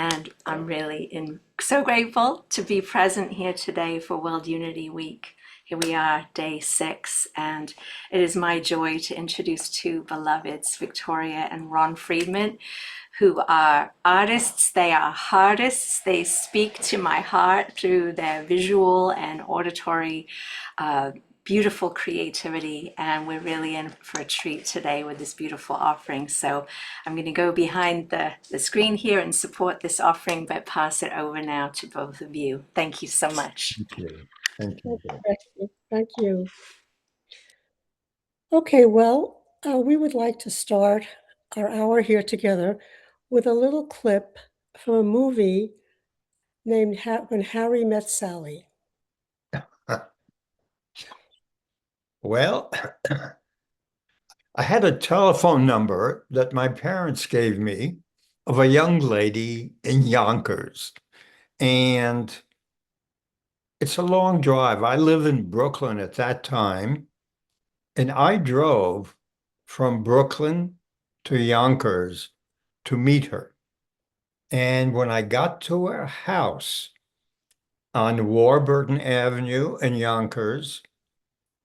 and I'm really so grateful to be present here today for World Unity Week. Here we are, day 6, and it is my joy to introduce two beloveds, Victoria and Ron Friedman, who are artists. They are artists. They speak to my heart through their visual and auditory beautiful creativity, and we're really in for a treat today with this beautiful offering. So I'm going to go behind the screen here and support this offering, but pass it over now to both of you. Thank you so much. Thank you. Thank you. Thank you. Okay, well, we would like to start our hour here together with a little clip from a movie named When Harry Met Sally. Well, I had a telephone number that my parents gave me of a young lady in Yonkers, and it's a long drive. I live in Brooklyn at that time, and I drove from Brooklyn to Yonkers to meet her. And when I got to her house on Warburton Avenue in Yonkers,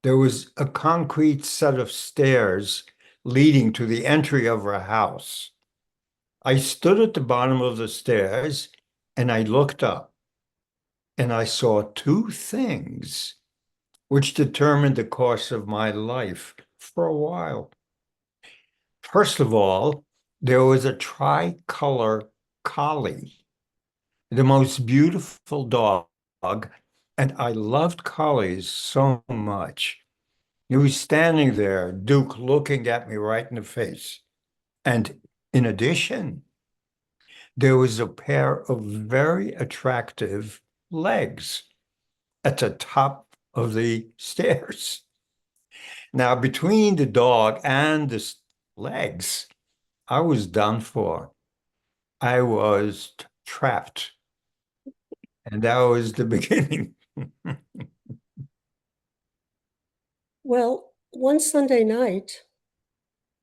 there was a concrete set of stairs leading to the entry of her house. I stood at the bottom of the stairs and I looked up and I saw two things which determined the course of my life for a while. First of all, there was a tricolor collie, the most beautiful dog, and I loved collies so much. He was standing there, Duke, looking at me right in the face. And in addition, there was a pair of very attractive legs at the top of the stairs. Now, between the dog and the legs, I was done for. I was trapped. And that was the beginning. Well, one Sunday night,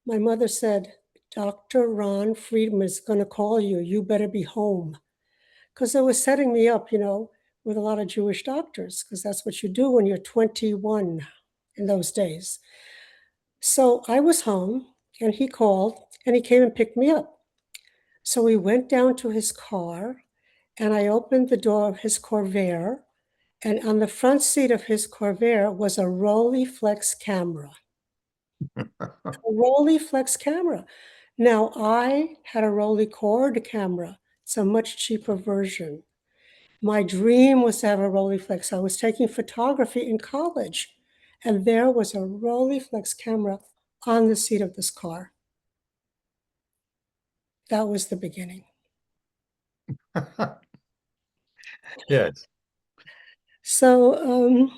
my mother said, Dr. Ron Friedman is going to call you. You better be home. Because they were setting me up, with a lot of Jewish doctors, because that's what you do when you're 21 in those days. So I was home, and he called, and he came and picked me up. So we went down to his car, and I opened the door of his Corvair, and on the front seat of his Corvair was a Rolleiflex camera. A Rolleiflex camera. Now, I had a Rolleicord camera. It's a much cheaper version. My dream was to have a Rolleiflex. I was taking photography in college, and there was a Rolleiflex camera on the seat of this car. That was the beginning. Yes. So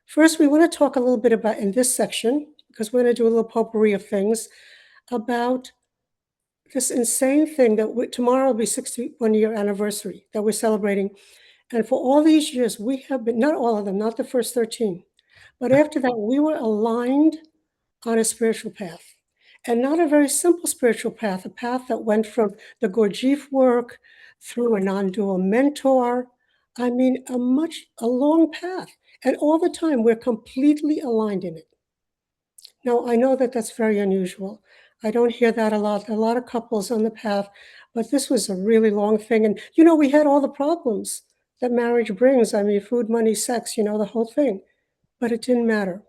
first, we want to talk a little bit about, in this section, because we're going to do a little potpourri of things, about this insane thing that tomorrow will be 61-year anniversary that we're celebrating. And for all these years, we have been, not all of them, not the first 13, but after that, we were aligned on a spiritual path. And not a very simple spiritual path, a path that went from the Gurdjieff work through a non-dual mentor. I mean, a long path. And all the time, we're completely aligned in it. Now, I know that that's very unusual. I don't hear that a lot. There are a lot of couples on the path, but this was a really long thing. And, we had all the problems that marriage brings. I mean, food, money, sex, the whole thing. But it didn't matter.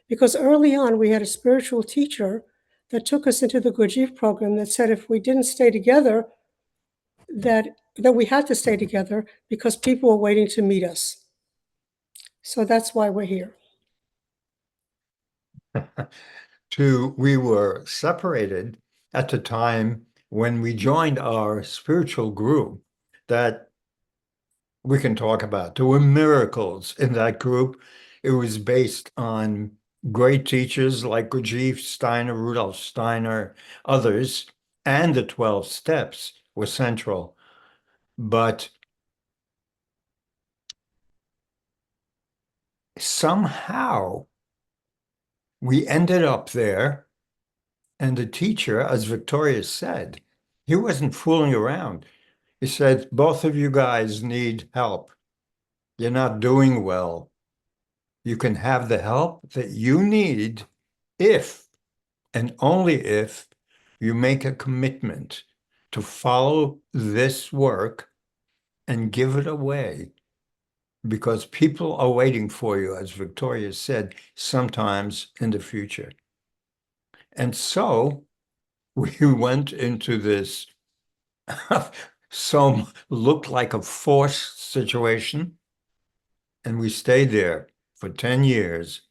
Because early on, we had a spiritual teacher that took us into the Gurdjieff program that said if we didn't stay together, that we had to stay together because people were waiting to meet us. So that's why we're here. We were separated at the time when we joined our spiritual group that we can talk about. There were miracles in that group. It was based on great teachers like Gurdjieff, Steiner, Rudolf Steiner, others, and the 12 steps were central. But somehow we ended up there, and the teacher, as Victoria said, He wasn't fooling around. He said, both of you guys need help. You're not doing well. You can have the help that you need if, and only if, you make a commitment to follow this work and give it away, because people are waiting for you, as Victoria said, sometimes in the future. And so we went into this some looked like a forced situation, and we stayed there for 10 years.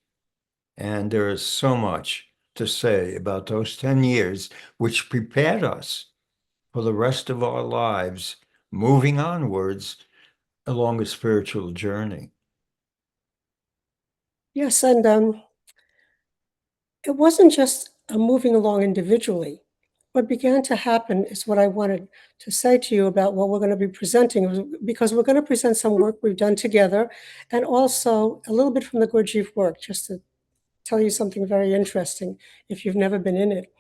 And there is so much to say about those 10 years, which prepared us for the rest of our lives, moving onwards along a spiritual journey. Yes, and it wasn't just moving along individually. What began to happen is what I wanted to say to you about what we're going to be presenting, because we're going to present some work we've done together, and also a little bit from the Gurdjieff work, just to tell you something very interesting if you've never been in it.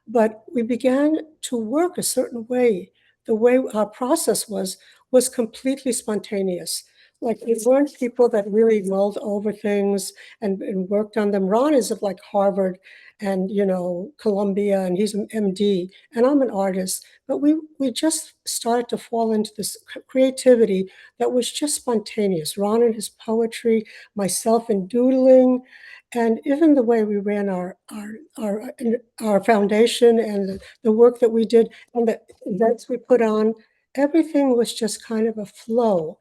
But we began to work a certain way. The way our process was completely spontaneous. Like, we weren't people that really mulled over things and worked on them. Ron is of like Harvard and, you know, Columbia, and he's an MD, and I'm an artist. But we just started to fall into this creativity that was just spontaneous. Ron and his poetry, myself in doodling, and even the way we ran our foundation, and the work that we did and the events we put on, everything was just kind of a flow.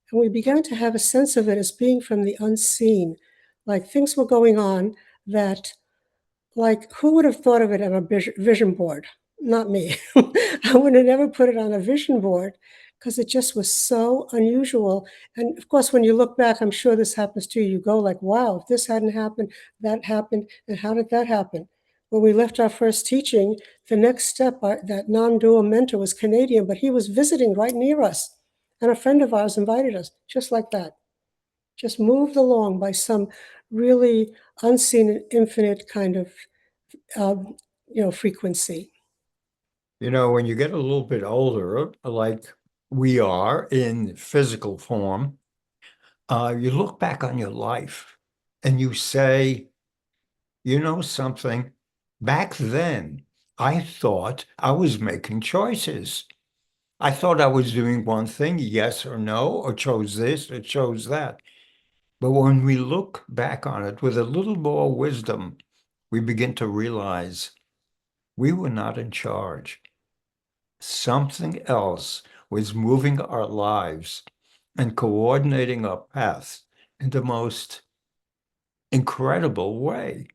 And we began to have a sense of it as being from the unseen. Like, things were going on that, like, who would have thought of it on a vision board? Not me. I would have never put it on a vision board because it just was so unusual. And of course, when you look back, I'm sure this happens to you. You go like, wow, if this hadn't happened, that happened. And how did that happen? When we left our first teaching, the next step, that non-dual mentor was Canadian, but he was visiting right near us. And a friend of ours invited us, just like that. Just moved along by some really unseen and infinite kind of frequency. You know, when you get a little bit older, like we are in physical form, you look back on your life and you say, you know something, back then, I thought I was making choices. I thought I was doing one thing, yes or no, or chose this or chose that. But when we look back on it with a little more wisdom, we begin to realize we were not in charge. Something else was moving our lives and coordinating our paths in the most incredible way.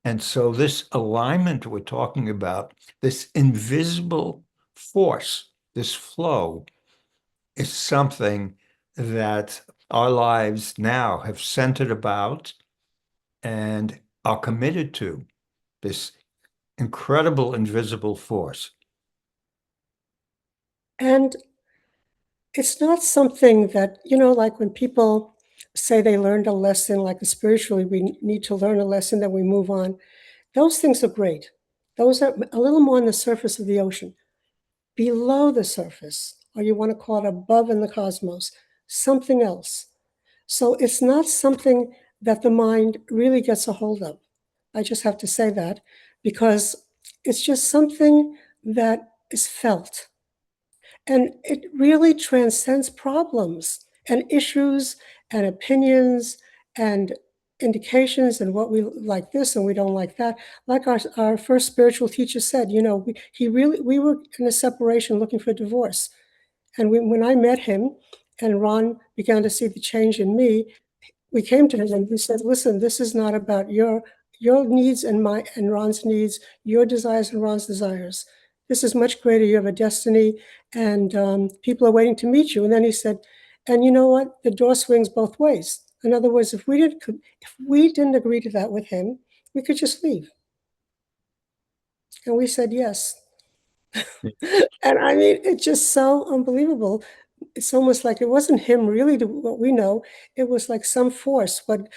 And so this alignment we're talking about, this invisible force, this flow, is something that our lives now have centered about and are committed to, this incredible invisible force. And it's not something that, like when people say they learned a lesson, like spiritually, we need to learn a lesson, then we move on. Those things are great. Those are a little more on the surface of the ocean. Below the surface, or you want to call it above in the cosmos, something else. So it's not something that the mind really gets a hold of. I just have to say that, because it's just something that is felt. And it really transcends problems and issues and opinions and indications and what we like this and we don't like that. Like our first spiritual teacher said, we were in a separation looking for divorce. And when I met him and Ron began to see the change in me, we came to him and we said, listen, this is not about your needs and Ron's needs, your desires and Ron's desires. This is much greater. You have a destiny, and people are waiting to meet you. And then he said, and you know what? The door swings both ways. In other words, if we didn't agree to that with him, we could just leave. And we said yes. And I mean, it's just so unbelievable. It's almost like it wasn't him really, to what we know. It was like some force. But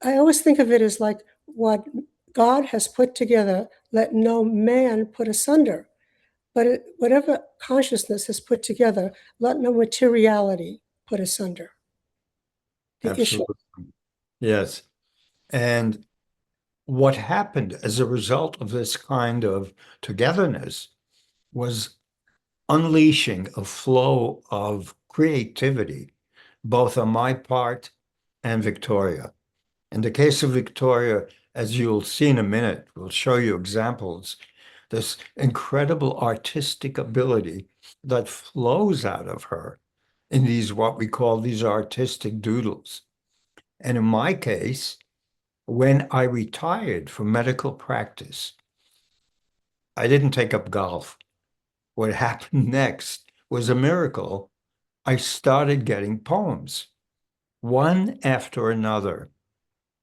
I always think of it as like, what God has put together, let no man put asunder. but whatever consciousness is put together, let no materiality put asunder. The issue. Absolutely. Yes. And what happened as a result of this kind of togetherness was unleashing a flow of creativity, both on my part and Victoria. In the case of Victoria, as you'll see in a minute, we'll show you examples, this incredible artistic ability that flows out of her in these, what we call these artistic doodles. And in my case, when I retired from medical practice, I didn't take up golf. What happened next was a miracle. I started getting poems, one after another.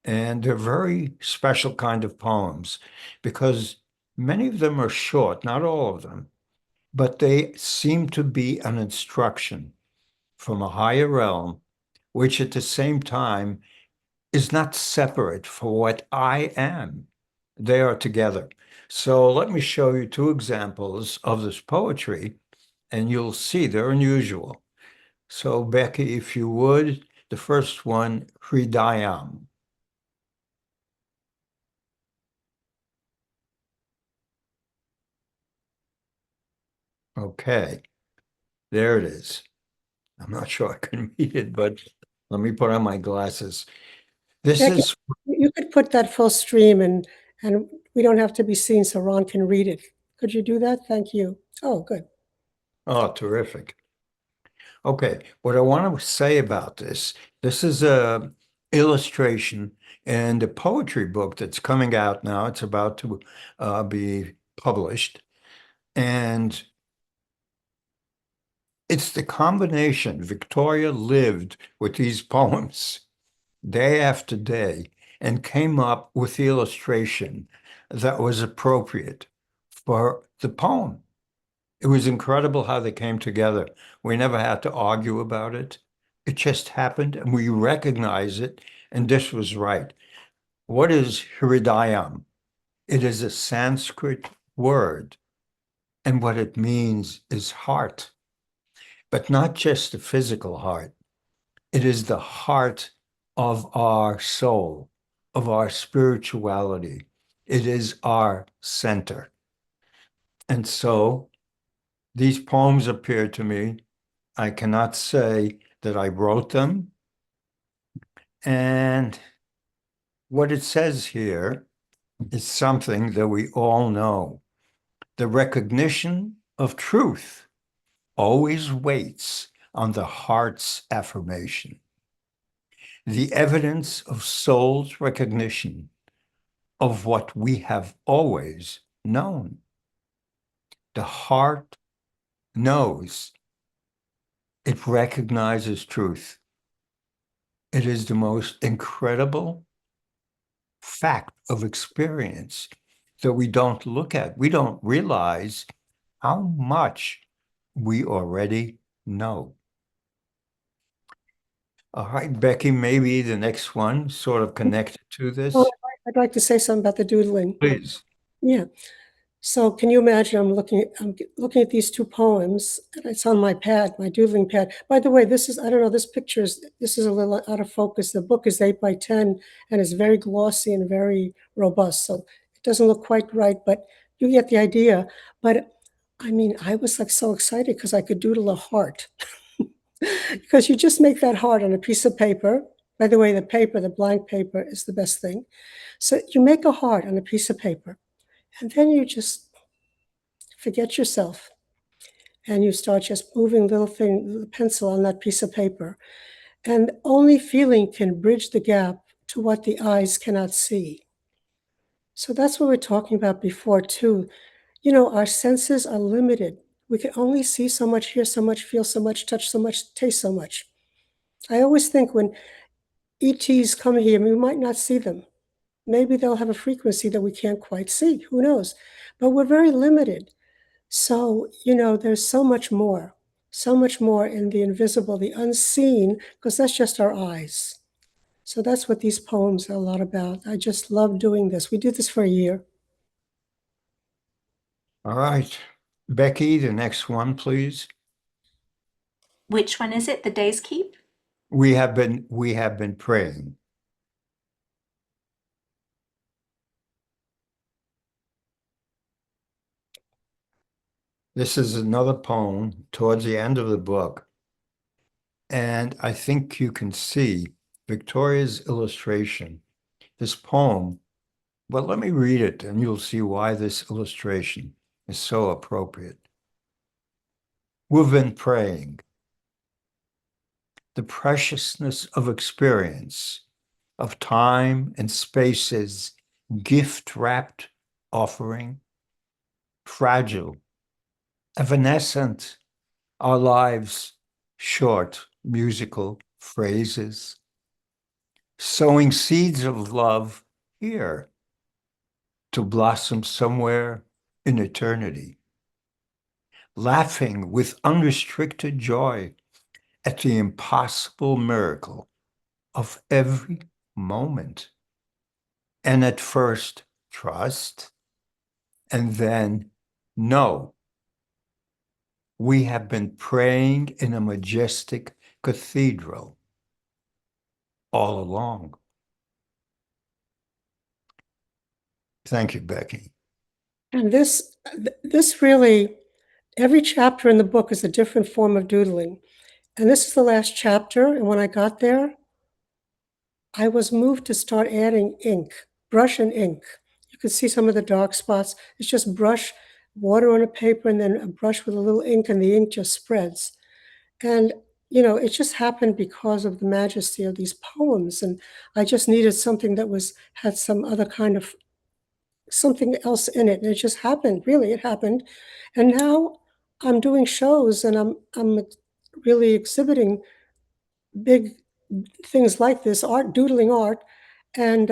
And they're very special kind of poems because many of them are short, not all of them, but they seem to be an instruction from a higher realm, which at the same time is not separate for what I am. They are together. So let me show you two examples of this poetry, and you'll see they're unusual. So Becky, if you would, the first one, Hridayam. Okay, there it is. I'm not sure I can read it, but let me put on my glasses. This Becky, is, you could put that full stream and we don't have to be seen so Ron can read it. Could you do that? Thank you. Oh, good. oh, terrific. Okay, what I want to say about this is a illustration and a poetry book that's coming out now. It's about to be published. And it's the combination. Victoria lived with these poems day after day and came up with the illustration that was appropriate for the poem. It was incredible how they came together. We never had to argue about it. It just happened and we recognize it, and this was right. What is Hridayam? It is a Sanskrit word, and what it means is heart, but not just the physical heart. It is the heart of our soul, of our spirituality. It is our center. And so these poems appear to me. I cannot say that I wrote them. And what it says here is something that we all know. The recognition of truth always waits on the heart's affirmation. The evidence of soul's recognition of what we have always known. The heart knows. It recognizes truth. It is the most incredible fact of experience that we don't look at. We don't realize how much we already know. All right, Becky, maybe the next one sort of connected to this. Oh, I'd like to say something about the doodling. Please. Yeah. So can you imagine I'm looking at these two poems, and it's on my pad, my doodling pad. By the way, this is, I don't know, this is a little out of focus. The book is 8 by 10 and it's very glossy and very robust. So it doesn't look quite right, but you get the idea. But I mean, I was like so excited because I could doodle a heart. Because you just make that heart on a piece of paper. By the way, the blank paper is the best thing. So you make a heart on a piece of paper. And then you just forget yourself and you start just moving the pencil on that piece of paper. And only feeling can bridge the gap to what the eyes cannot see. So that's what we were talking about before, too. You know, our senses are limited. We can only see so much, hear so much, feel so much, touch so much, taste so much. I always think when ETs come here, we might not see them. Maybe they'll have a frequency that we can't quite see. Who knows? But we're very limited. So, you know, there's so much more in the invisible, the unseen, because that's just our eyes. So that's what these poems are a lot about. I just love doing this. We did this for a year. All right. Becky, the next one, please. Which one is it? The Days Keep? We have been praying. This is another poem towards the end of the book. And I think you can see Victoria's illustration. This poem, well, let me read it and you'll see why this illustration is so appropriate. We've been praying. The preciousness of experience, of time and spaces, gift-wrapped offering, fragile, evanescent, our lives, short musical phrases, sowing seeds of love here to blossom somewhere in eternity, laughing with unrestricted joy at the impossible miracle of every moment. And at first, trust, and then no. We have been praying in a majestic cathedral all along. Thank you, Becky. And this really, every chapter in the book is a different form of doodling. And this is the last chapter. And when I got there, I was moved to start adding ink, brush and ink. You can see some of the dark spots. It's just brush, water on a paper, and then a brush with a little ink, and the ink just spreads. And, you know, it just happened because of the majesty of these poems. And I just needed something that had some other kind of something else in it. And it just happened, really, it happened. And now I'm doing shows and I'm really exhibiting big things like this, art, doodling art. And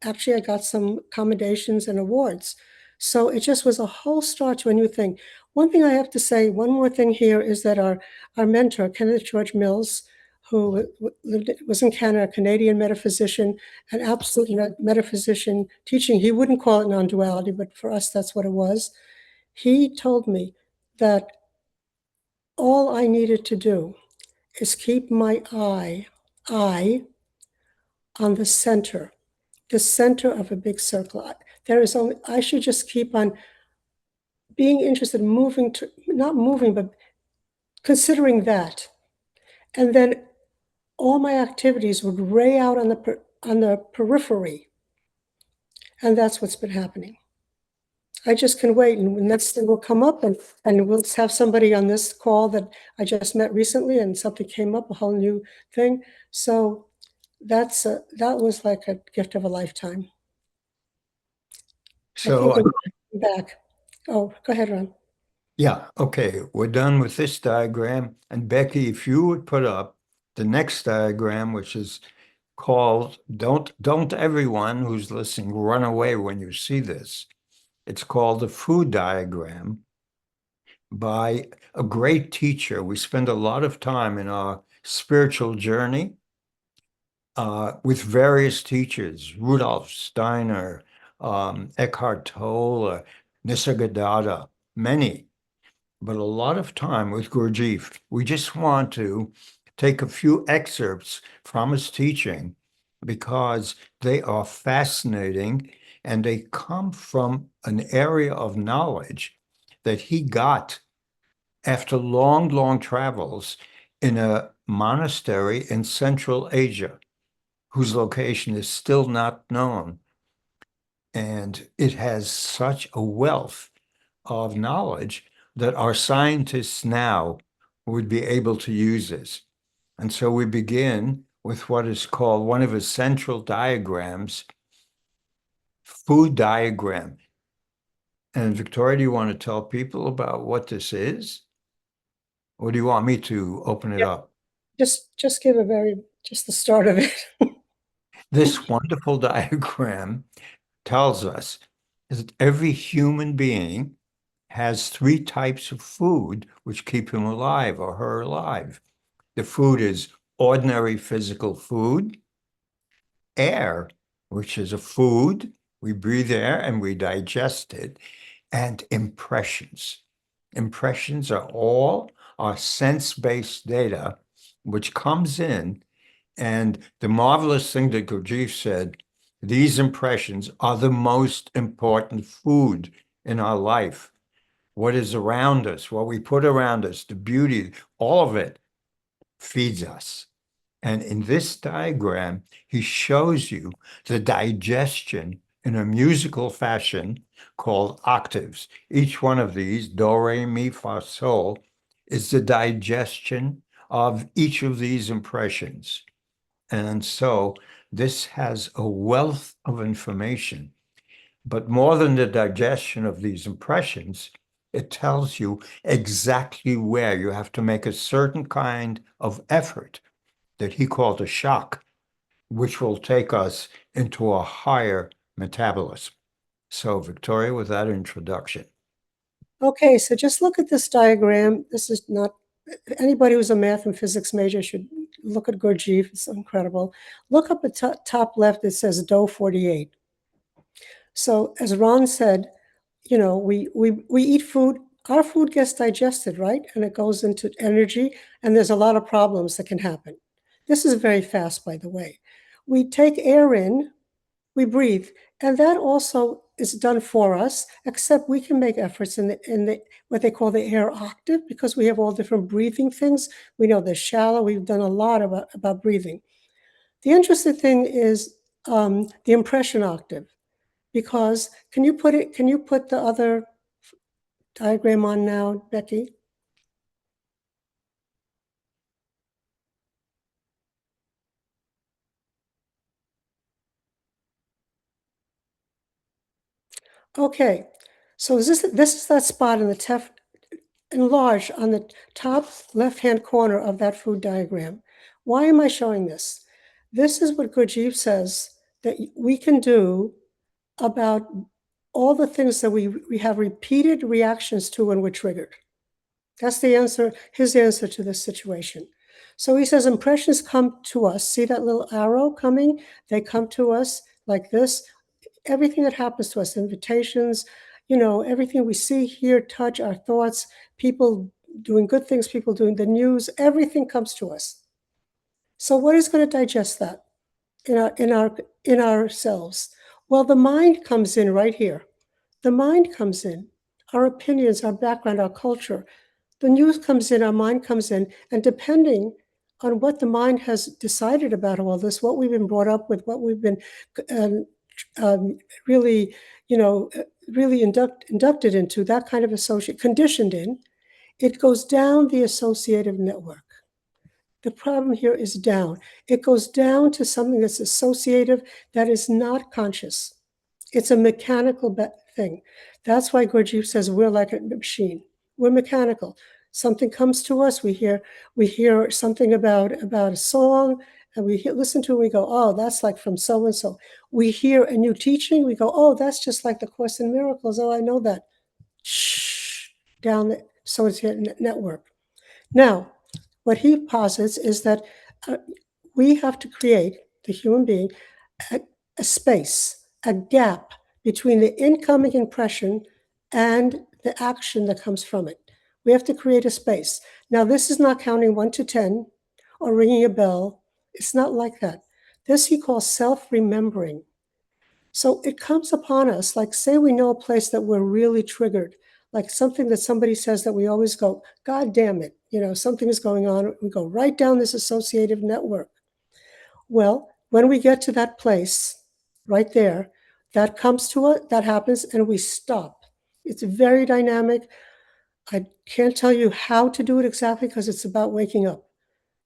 actually, I got some commendations and awards. So it just was a whole start to a new thing. One thing I have to say, one more thing here is that our mentor, Kenneth George Mills, who was in Canada, a Canadian metaphysician, an absolute metaphysician teaching, he wouldn't call it non-duality, but for us, that's what it was. He told me that all I needed to do is keep my eye on the center of a big circle. I should just keep on being interested in not moving, but considering that. And then all my activities would ray out on the periphery. And that's what's been happening. I just can wait, and the next thing will come up, and we'll have somebody on this call that I just met recently, and something came up, a whole new thing. So that was like a gift of a lifetime. So, I think we're back. Oh, go ahead, Ron. yeah, okay, we're done with this diagram. And Becky, if you would put up the next diagram, which is called, don't everyone who's listening run away when you see this. It's called the food diagram by a great teacher. We spend a lot of time in our spiritual journey with various teachers, Rudolf Steiner, Eckhart Tolle, Nisargadatta, many, but a lot of time with Gurdjieff. We just want to take a few excerpts from his teaching because they are fascinating and they come from an area of knowledge that he got after long, long travels in a monastery in Central Asia, whose location is still not known. And it has such a wealth of knowledge that our scientists now would be able to use this. And so we begin with what is called one of his central diagrams, food diagram. And Victoria, do you want to tell people about what this is? Or do you want me to open it up? Just give just the start of it. This wonderful diagram tells us that every human being has three types of food which keep him alive or her alive. The food is ordinary physical food, air, which is a food, we breathe air and we digest it, and impressions. Impressions are all our sense-based data, which comes in, and the marvelous thing that Gurdjieff said, these impressions are the most important food in our life. What is around us, what we put around us, the beauty, all of it feeds us. And in this diagram, he shows you the digestion in a musical fashion called octaves. Each one of these, do, re, mi, fa, sol, is the digestion of each of these impressions. And so this has a wealth of information. But more than the digestion of these impressions, it tells you exactly where you have to make a certain kind of effort that he called a shock, which will take us into a higher metabolism. So, Victoria, with that introduction. Okay, so just look at this diagram. This is not, anybody who's a math and physics major should look at Gurdjieff. It's incredible. Look up at top left, it says DOE 48. So as Ron said, you know, we eat food, our food gets digested, right? And it goes into energy, and there's a lot of problems that can happen. This is very fast, by the way. We take air in, we breathe, and that also is done for us, except we can make efforts in the what they call the air octave, because we have all different breathing things. We know they're shallow. We've done a lot about breathing. The interesting thing is the impression octave, because can you put the other diagram on now, Becky? Okay, so this is that spot in the enlarged on the top left-hand corner of that food diagram. Why am I showing this? This is what Gurdjieff says that we can do about all the things that we have repeated reactions to when we're triggered. That's the answer, his answer to this situation. So he says impressions come to us. See that little arrow coming? They come to us like this. Everything that happens to us, invitations, you know, everything we see, hear, touch, our thoughts, people doing good things, people doing the news, everything comes to us. So what is going to digest that in ourselves? Well, the mind comes in right here. The mind comes in, our opinions, our background, our culture. The news comes in, our mind comes in, and depending on what the mind has decided about all this, what we've been brought up with, what we've been really, you know, really inducted into, that kind of conditioned in, it goes down the associative network. The problem here is down. It goes down to something that's associative, that is not conscious. It's a mechanical thing. That's why Gurdjieff says we're like a machine. We're mechanical. Something comes to us. We hear something about a song, and we listen to it. We go, oh, that's like from so and so. We hear a new teaching. We go, oh, that's just like the Course in Miracles. Oh, I know that. Shh, down the associated network. Now, what he posits is that we have to create, the human being, a space, a gap between the incoming impression and the action that comes from it. We have to create a space. Now, this is not counting 1 to 10 or ringing a bell. It's not like that. This he calls self-remembering. So it comes upon us, like say we know a place that we're really triggered, like something that somebody says that we always go, God damn it, you know, something is going on. We go right down this associative network. Well, when we get to that place right there, that comes to us, that happens, and we stop. It's very dynamic. I can't tell you how to do it exactly because it's about waking up.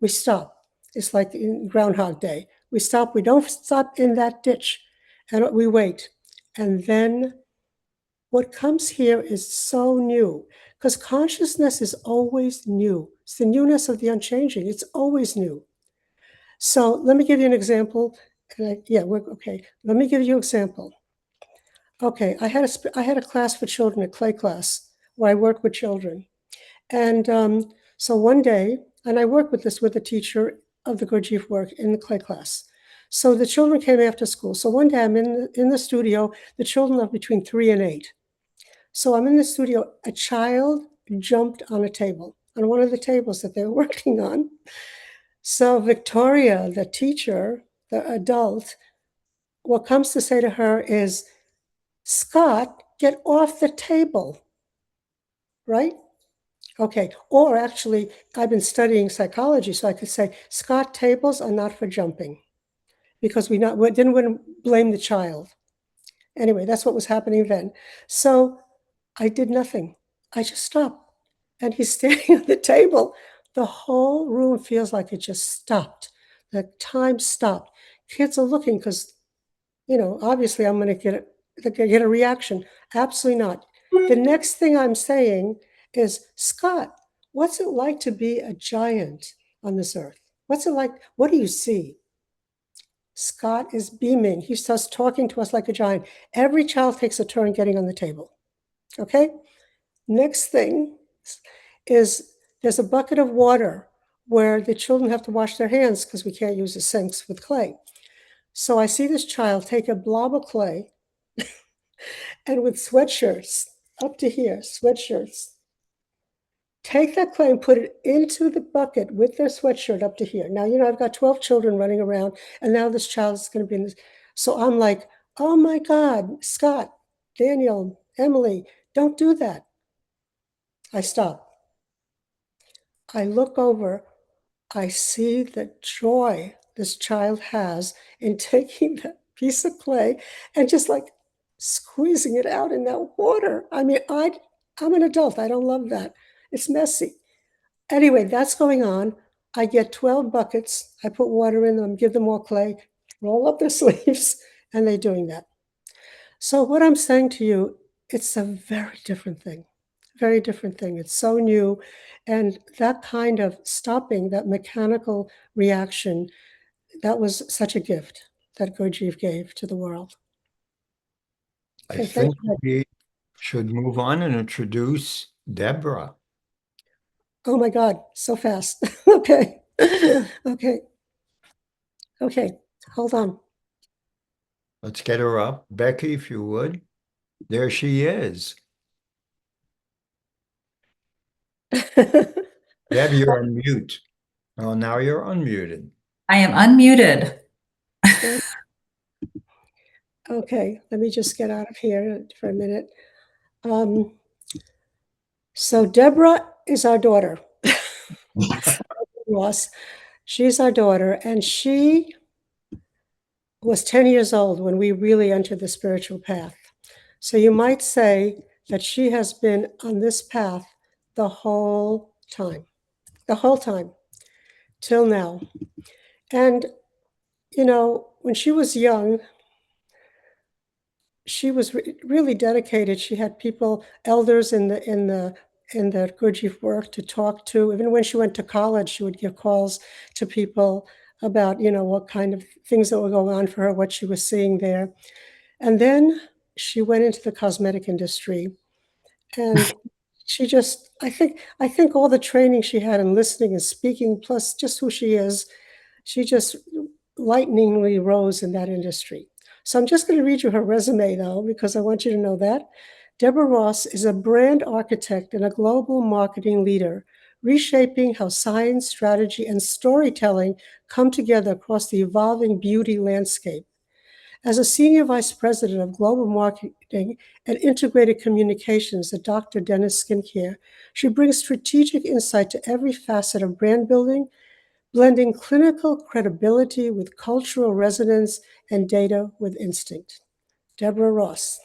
We stop. It's like in Groundhog Day. We stop. We don't stop in that ditch, and we wait. And then what comes here is so new, because consciousness is always new. It's the newness of the unchanging. It's always new. So let me give you an example. Okay. Let me give you an example. Okay, I had a class for children, a clay class, where I work with children. And so one day, and I work with the teacher of the Gurdjieff work in the clay class. So the children came after school. So one day I'm in the studio, the children are between 3 and 8. So I'm in the studio, a child jumped on a table, on one of the tables that they were working on. So Victoria, the teacher, the adult, what comes to say to her is, Scott, get off the table, right? Okay, or actually, I've been studying psychology, so I could say, Scott, tables are not for jumping, because we didn't want to blame the child. Anyway, that's what was happening then. So I did nothing. I just stopped. And he's standing on the table. The whole room feels like it just stopped. The time stopped. Kids are looking because, obviously I'm going to get a reaction. Absolutely not. The next thing I'm saying is, Scott, what's it like to be a giant on this earth? What's it like? What do you see? Scott is beaming. He starts talking to us like a giant. Every child takes a turn getting on the table. Okay? Next thing is there's a bucket of water where the children have to wash their hands because we can't use the sinks with clay. So I see this child take a blob of clay and with sweatshirts up to here, sweatshirts, take that clay and put it into the bucket with their sweatshirt up to here. Now, I've got 12 children running around, and now this child is going to be in this. So I'm like, oh my God, Scott, Daniel, Emily, don't do that. I stop. I look over. I see the joy this child has in taking that piece of clay and just like squeezing it out in that water. I mean, I'm an adult. I don't love that. It's messy. Anyway, that's going on. I get 12 buckets. I put water in them, give them more clay, roll up their sleeves, and they're doing that. So what I'm saying to you, it's a very different thing. Very different thing. It's so new. And that kind of stopping, that mechanical reaction, that was such a gift that Gurdjieff gave to the world. I Okay, thank think you. we should move on and introduce Deborah. Oh my God, so fast. Okay. Okay. Okay. Hold on. Let's get her up. Becky, if you would. There she is. Deb, you're on mute. Oh, now you're unmuted. I am unmuted. Okay, let me just get out of here for a minute. So Deborah is our daughter. Ross, she's our daughter, and she was 10 years old when we really entered the spiritual path. So you might say that she has been on this path the whole time, till now. And, when she was young, she was really dedicated. She had people, elders in the Gurdjieff work to talk to. Even when she went to college, she would give calls to people about, what kind of things that were going on for her, what she was seeing there. And then she went into the cosmetic industry, and she just, I think all the training she had in listening and speaking, plus just who she is, she just lightningly rose in that industry. So I'm just going to read you her resume, though, because I want you to know that. Deborah Ross is a brand architect and a global marketing leader, reshaping how science, strategy, and storytelling come together across the evolving beauty landscape. As a senior vice president of global marketing and integrated communications at Dr. Dennis Skincare, she brings strategic insight to every facet of brand building, blending clinical credibility with cultural resonance and data with instinct. Deborah Ross.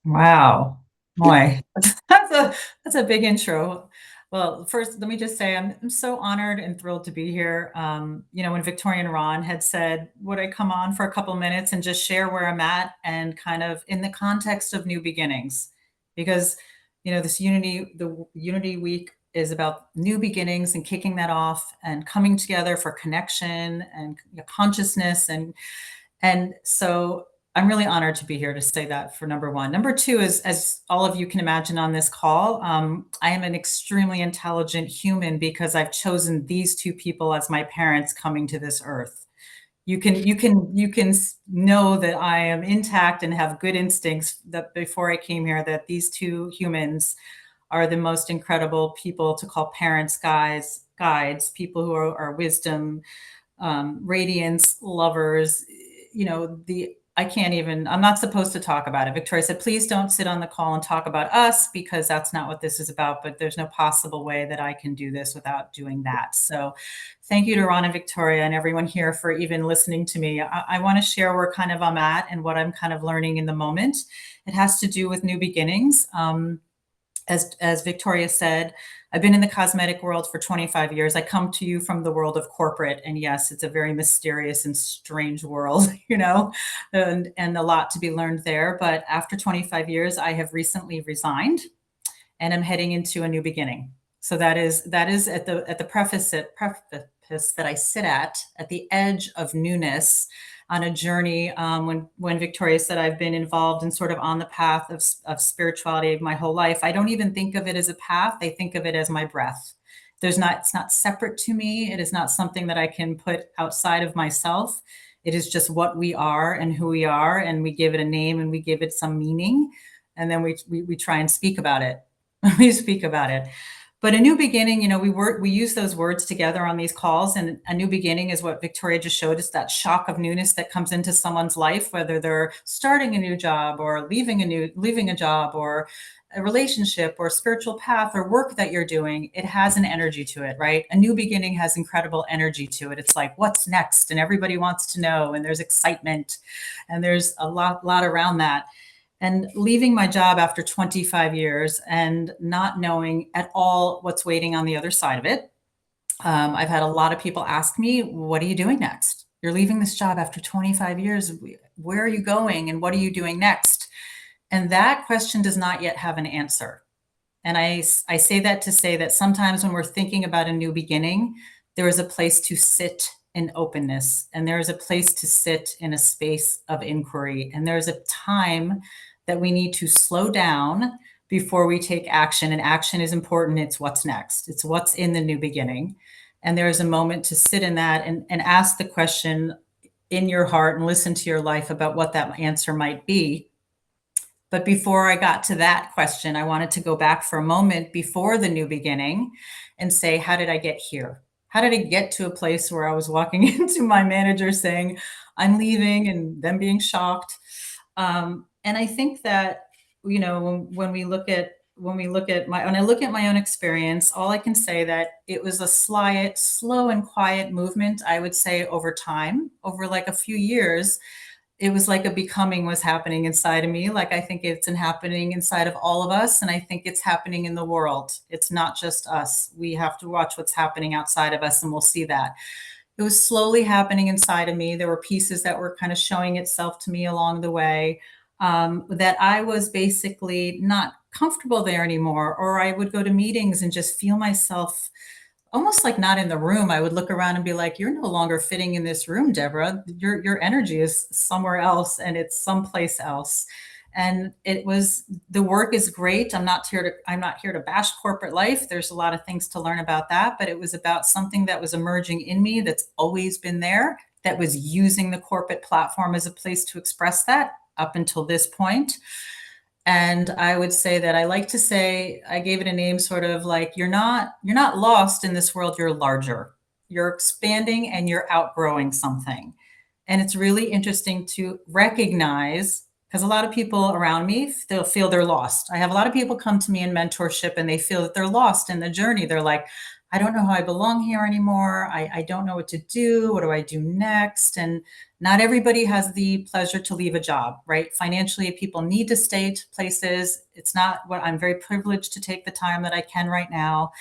Wow. Boy, that's a big intro. Well, first, let me just say I'm so honored and thrilled to be here. When Victoria and Ron had said, would I come on for a couple minutes and just share where I'm at and kind of in the context of new beginnings? Because, the Unity Week is about new beginnings and kicking that off and coming together for connection and consciousness. And so I'm really honored to be here to say that for number one. Number two is, as all of you can imagine on this call, I am an extremely intelligent human because I've chosen these two people as my parents coming to this earth. You can know that I am intact and have good instincts that before I came here, that these two humans are the most incredible people to call parents, guides, people who are wisdom, radiance, lovers. You know, I'm not supposed to talk about it. Victoria said, please don't sit on the call and talk about us, because that's not what this is about, but there's no possible way that I can do this without doing that. So thank you to Ron and Victoria and everyone here for even listening to me. I want to share where kind of I'm at and what I'm kind of learning in the moment. It has to do with new beginnings. As Victoria said, I've been in the cosmetic world for 25 years. I come to you from the world of corporate, and yes, it's a very mysterious and strange world, you know, and a lot to be learned there. But after 25 years, I have recently resigned, and I'm heading into a new beginning. So that is at the preface that I sit at the edge of newness, on a journey. When Victoria said I've been involved and sort of on the path of spirituality my whole life, I don't even think of it as a path. I think of it as my breath. It's not separate to me. It is not something that I can put outside of myself. It is just what we are and who we are, and we give it a name and we give it some meaning, and then we try and speak about it. We speak about it. But a new beginning, you know, we use those words together on these calls, and a new beginning is what Victoria just showed us, that shock of newness that comes into someone's life, whether they're starting a new job or leaving a job or a relationship or spiritual path or work that you're doing. It has an energy to it, right? A new beginning has incredible energy to it. It's like, what's next? And everybody wants to know, and there's excitement, and there's a lot around that. And leaving my job after 25 years and not knowing at all what's waiting on the other side of it. I've had a lot of people ask me, what are you doing next? You're leaving this job after 25 years. Where are you going? And what are you doing next? And that question does not yet have an answer. And I say that to say that sometimes when we're thinking about a new beginning, there is a place to sit in openness, and there is a place to sit in a space of inquiry. And there's a time that we need to slow down before we take action. And action is important. It's what's next. It's what's in the new beginning. And there is a moment to sit in that and ask the question in your heart and listen to your life about what that answer might be. But before I got to that question, I wanted to go back for a moment before the new beginning and say, how did I get here? How did I get to a place where I was walking into my manager saying, I'm leaving, and them being shocked? And I think that, you know, when I look at my own experience, all I can say that it was a slow and quiet movement. I would say over time, over like a few years, it was like a becoming was happening inside of me. Like I think it's happening inside of all of us. And I think it's happening in the world. It's not just us. We have to watch what's happening outside of us, and we'll see that. It was slowly happening inside of me. There were pieces that were kind of showing itself to me along the way, that I was basically not comfortable there anymore. Or I would go to meetings and just feel myself almost like not in the room. I would look around and be like, you're no longer fitting in this room, Deborah. Your energy is somewhere else, and it's someplace else. And the work is great. I'm not here to bash corporate life. There's a lot of things to learn about that, but it was about something that was emerging in me that's always been there, that was using the corporate platform as a place to express that up until this point. And I would say that I like to say, I gave it a name sort of like, you're not lost in this world, you're larger. You're expanding and you're outgrowing something. And it's really interesting to recognize, because a lot of people around me, they'll feel they're lost. I have a lot of people come to me in mentorship and they feel that they're lost in the journey. They're like, I don't know how I belong here anymore. I don't know what to do. What do I do next? And not everybody has the pleasure to leave a job, right? Financially, people need to stay to places. It's not what I'm very privileged to take the time that I can right now.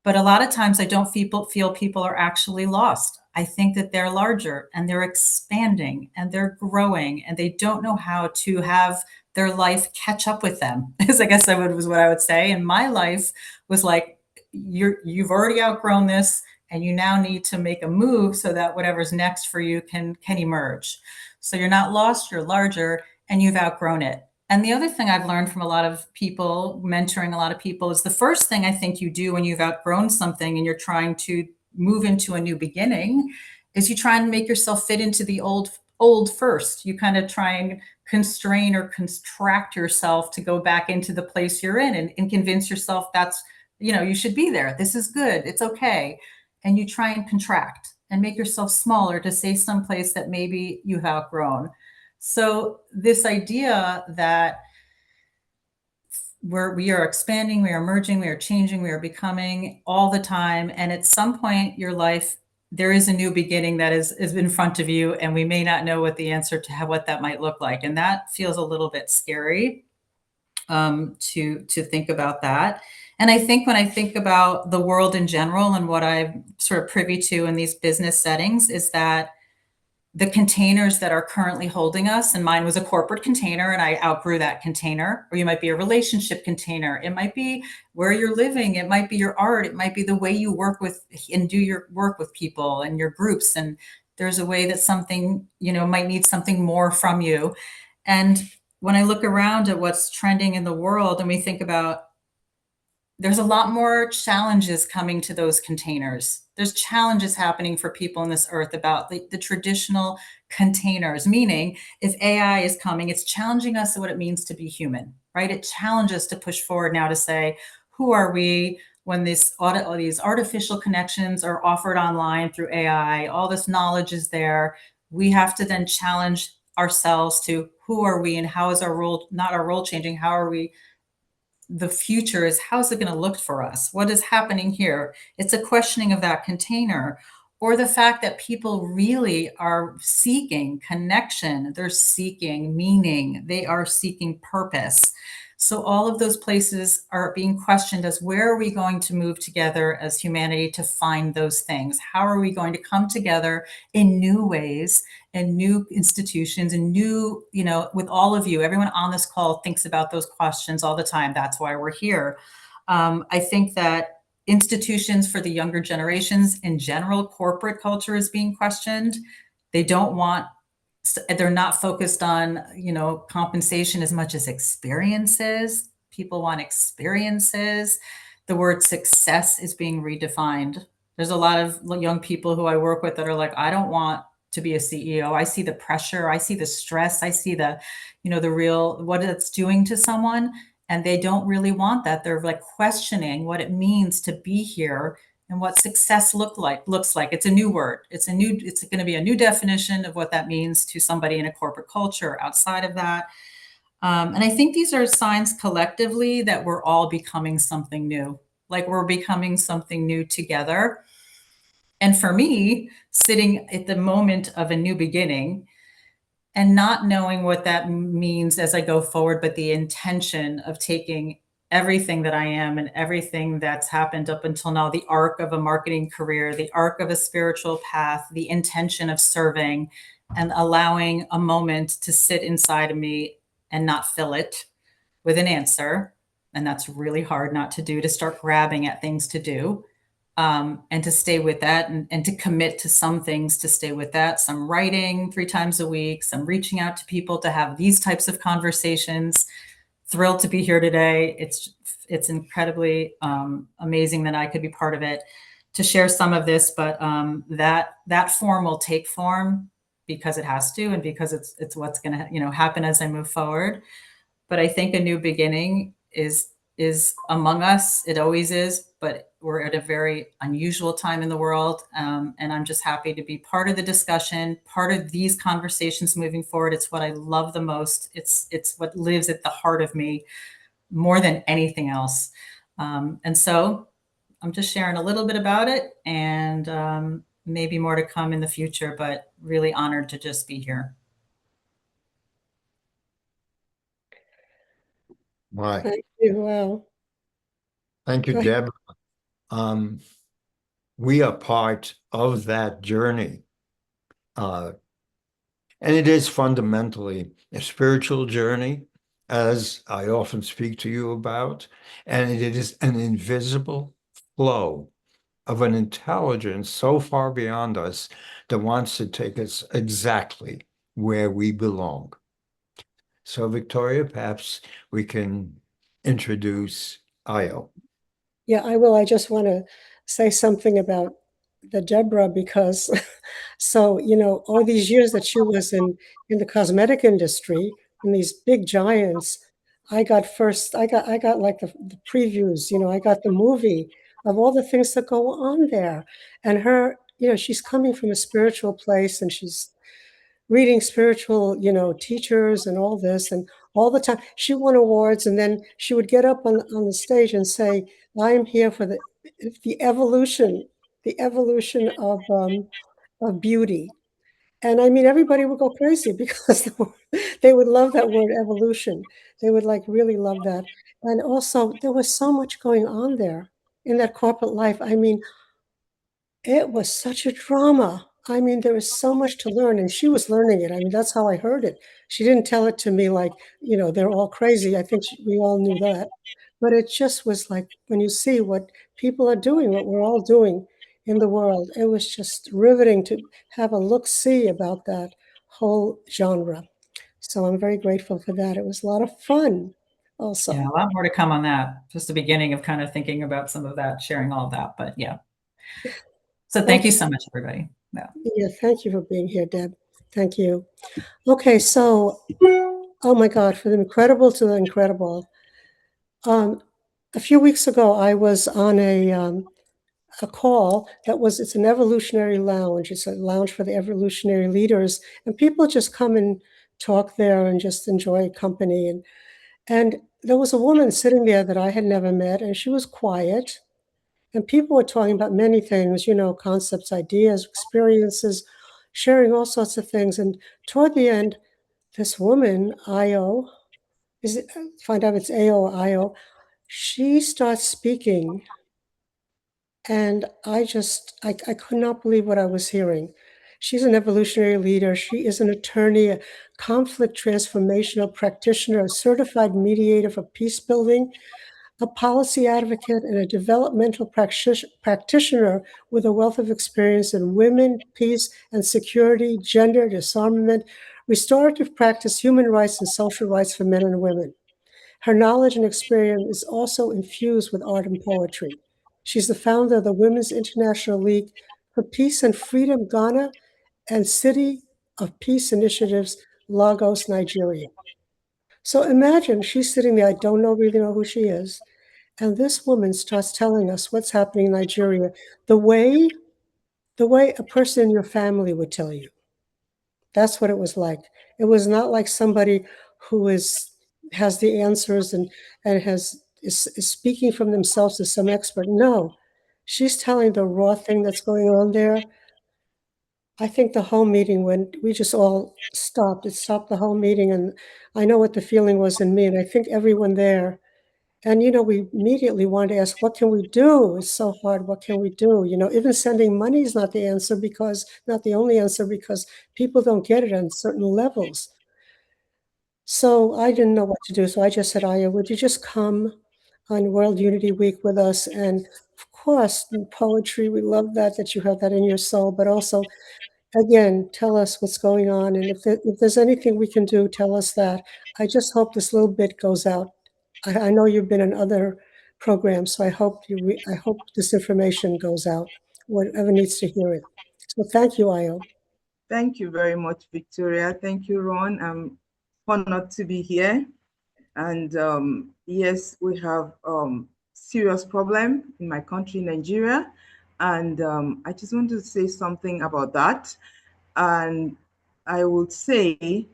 But a lot of times I don't feel people are actually lost. I think that they're larger and they're expanding and they're growing, and they don't know how to have their life catch up with them, is I guess was what I would say. And my life was like, you've already outgrown this, and you now need to make a move so that whatever's next for you can emerge. So you're not lost, you're larger, and you've outgrown it. And the other thing I've learned from a lot of people, mentoring a lot of people, is the first thing I think you do when you've outgrown something and you're trying to move into a new beginning is you try and make yourself fit into the old old first. You kind of try and constrain or contract yourself to go back into the place you're in, and convince yourself that's, you should be there. This is good. It's okay. And you try and contract and make yourself smaller to stay someplace that maybe you have outgrown. So this idea that we are expanding, we are merging, we are changing, we are becoming all the time. And at some point your life, there is a new beginning that is in front of you, and we may not know what the answer to what that might look like. And that feels a little bit scary, to think about that. And I think when I think about the world in general and what I'm sort of privy to in these business settings, is that the containers that are currently holding us, and mine was a corporate container and I outgrew that container, or you might be a relationship container. It might be where you're living. It might be your art. It might be the way you work with and do your work with people and your groups. And there's a way that something, might need something more from you. And when I look around at what's trending in the world and we think about, there's a lot more challenges coming to those containers. There's challenges happening for people on this earth about the traditional containers, meaning if AI is coming, it's challenging us what it means to be human, right? It challenges us to push forward now to say, who are we when these artificial connections are offered online through AI, all this knowledge is there. We have to then challenge ourselves to who are we and how is our role, not our role changing, how are we, the future is, how's it going to look for us? What is happening here? It's a questioning of that container, or the fact that people really are seeking connection. They're seeking meaning. They are seeking purpose. So all of those places are being questioned as, where are we going to move together as humanity to find those things? How are we going to come together in new ways and new institutions and new, with all of you, everyone on this call thinks about those questions all the time. That's why we're here. I think that institutions for the younger generations in general, corporate culture is being questioned. They don't want, they're not focused on, compensation as much as experiences. People want experiences. The word success is being redefined. There's a lot of young people who I work with that are like, I don't want to be a CEO. I see the pressure. I see the stress. I see the, the real, what it's doing to someone. And they don't really want that. They're like questioning what it means to be here and what success looks like. It's a new word. It's going to be a new definition of what that means to somebody in a corporate culture outside of that. And I think these are signs collectively that we're all becoming something new, like we're becoming something new together. And for me, sitting at the moment of a new beginning and not knowing what that means as I go forward, but the intention of taking everything that I am and everything that's happened up until now, the arc of a marketing career, the arc of a spiritual path, the intention of serving, and allowing a moment to sit inside of me and not fill it with an answer. And that's really hard not to do, to start grabbing at things to do. And to stay with that, and to commit to some things, to stay with that, some writing 3 times a week, some reaching out to people to have these types of conversations. Thrilled to be here today. It's incredibly amazing that I could be part of it to share some of this, but that form will take form because it has to, and because it's what's going to happen as I move forward. But I think a new beginning is among us. It always is, but we're at a very unusual time in the world. And I'm just happy to be part of the discussion, part of these conversations moving forward. It's what I love the most. It's what lives at the heart of me more than anything else. And so I'm just sharing a little bit about it, and maybe more to come in the future, but really honored to just be here. Right. Thank you. Wow. Thank you, Go ahead. Deb. We are part of that journey. And it is fundamentally a spiritual journey, as I often speak to you about, and it is an invisible flow of an intelligence so far beyond us that wants to take us exactly where we belong. So, Victoria, perhaps we can introduce Ayo. Yeah, I will. I just want to say something about the Deborah because so, you know, all these years that she was in the cosmetic industry, in these big giants, I got like the previews, you know, I got the movie of all the things that go on there. And her, you know, she's coming from a spiritual place and she's reading spiritual, you know, teachers and all this, and all the time she won awards, and then she would get up on the stage and say, "I'm here for the evolution, the evolution of beauty." And I mean, everybody would go crazy because they would love that word evolution. They would like really love that. And also, there was so much going on there in that corporate life. I mean, it was such a drama. I mean, there was so much to learn, and she was learning it. I mean, that's how I heard it. She didn't tell it to me like, you know, they're all crazy. I think we all knew that. But it just was like when you see what people are doing, what we're all doing in the world, it was just riveting to have a look-see about that whole genre. So I'm very grateful for that. It was a lot of fun Yeah, also. a lot more to come on that. Just the beginning of kind of thinking about some of that, sharing all of that. But yeah. So thank you Okay. so much, everybody. Yeah. Yeah, thank you for being here, Deb. Thank you. Okay, so oh my God, for the incredible to the incredible. Um, a few weeks ago, I was on a call it's an evolutionary lounge. It's a lounge for the evolutionary leaders, and people just come and talk there and just enjoy company. And there was a woman sitting there that I had never met, and she was quiet. And people were talking about many things, you know, concepts, ideas, experiences, sharing all sorts of things. And toward the end, this woman, Ayo, find out it's Ayo, she starts speaking, and I could not believe what I was hearing. She's an evolutionary leader. She is an attorney, a conflict transformational practitioner, a certified mediator for peace building, a policy advocate, and a developmental practitioner with a wealth of experience in women, peace and security, gender, disarmament, restorative practice, human rights, and social rights for men and women. Her knowledge and experience is also infused with art and poetry. She's the founder of the Women's International League for Peace and Freedom Ghana and City of Peace Initiatives, Lagos, Nigeria. So imagine she's sitting there, I don't really know who she is, and this woman starts telling us what's happening in Nigeria the way a person in your family would tell you. That's what it was like. It was not like somebody who has the answers and is speaking from themselves as some expert. No, she's telling the raw thing that's going on there. I think the whole meeting we just all stopped. It stopped the whole meeting, and I know what the feeling was in me, and I think everyone there. And you know, we immediately wanted to ask, what can we do? It's so hard. What can we do? You know, even sending money is not the answer not the only answer because people don't get it on certain levels. So I didn't know what to do. So I just said, Aya, would you just come on World Unity Week with us? And of course, in poetry, we love that you have that in your soul, but also, again, tell us what's going on. And if there's anything we can do, tell us that. I just hope this little bit goes out. I know you've been in other programs, so I hope this information goes out, whatever needs to hear it. So thank you, Ayo. Thank you very much, Victoria. Thank you, Ron. I'm honored to be here. And yes, we have serious problem in my country, Nigeria. And I just want to say something about that. And I would say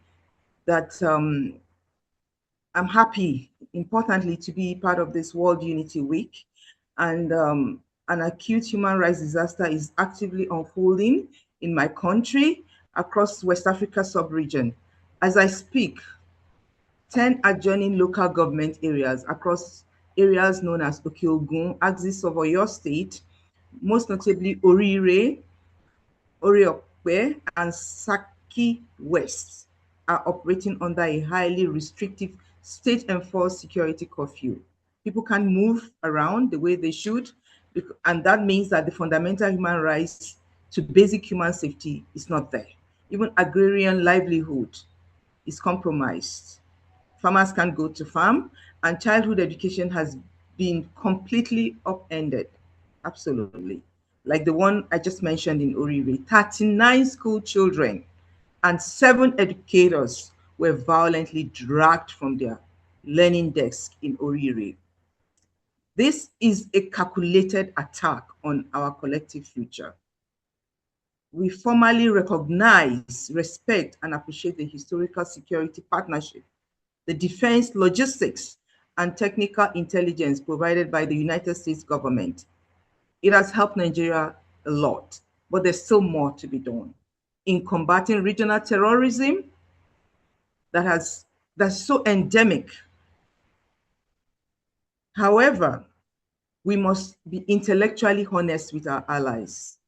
that I'm happy, importantly, to be part of this World Unity Week. And an acute human rights disaster is actively unfolding in my country across West Africa sub-region. As I speak, 10 adjoining local government areas across areas known as Okeogun, axis of Oyo State, most notably Orire, Oreokpe, and Saki West, are operating under a highly restrictive state-enforced security curfew. People can't move around the way they should, and that means that the fundamental human rights to basic human safety is not there. Even agrarian livelihood is compromised. Farmers can't go to farm, and childhood education has been completely upended. Absolutely. like the one I just mentioned in Orire, 39 school children and 7 educators were violently dragged from their learning desk in Orire. This is a calculated attack on our collective future. We formally recognize, respect, and appreciate the historical security partnership, the defense logistics, and technical intelligence provided by the United States government. It has helped Nigeria a lot, but there's still more to be done in combating regional terrorism that's so endemic. However, we must be intellectually honest with our allies.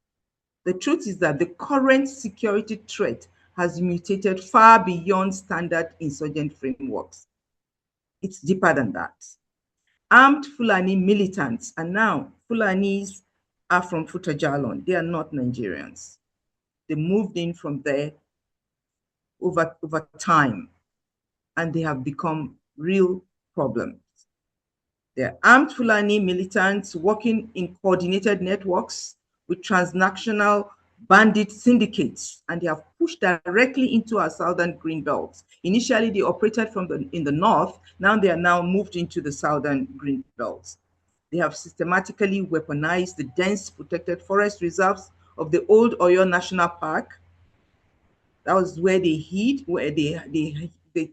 The truth is that the current security threat has mutated far beyond standard insurgent frameworks. It's deeper than that. Armed Fulani militants, and now Fulanis are from Futajalon. They are not Nigerians. They moved in from there over time, and they have become real problems. They're armed Fulani militants working in coordinated networks with transnational bandit syndicates, and they have pushed directly into our southern green belts. Initially, they operated in the north. Now they are now moved into the southern green belts. They have systematically weaponized the dense protected forest reserves of the old Oyo National Park. That was where they hid, where they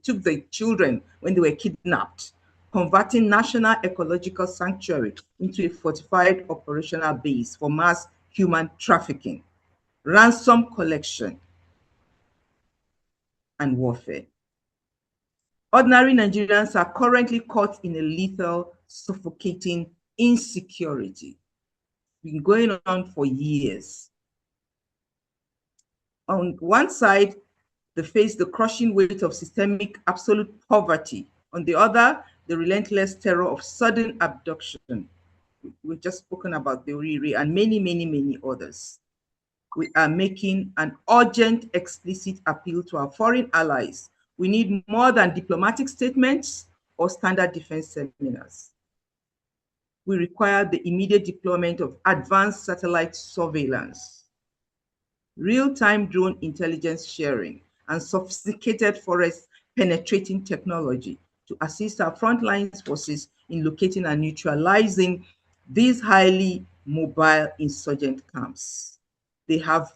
took the children when they were kidnapped, converting National Ecological Sanctuary into a fortified operational base for mass human trafficking, ransom collection, and warfare. Ordinary Nigerians are currently caught in a lethal, suffocating insecurity. It's been going on for years. On one side, they face the crushing weight of systemic absolute poverty. On the other, the relentless terror of sudden abduction. We've just spoken about the Riri and many, many, many others. We are making an urgent, explicit appeal to our foreign allies. We need more than diplomatic statements or standard defense seminars. We require the immediate deployment of advanced satellite surveillance, real-time drone intelligence sharing, and sophisticated forest penetrating technology to assist our frontline forces in locating and neutralizing these highly mobile insurgent camps. They have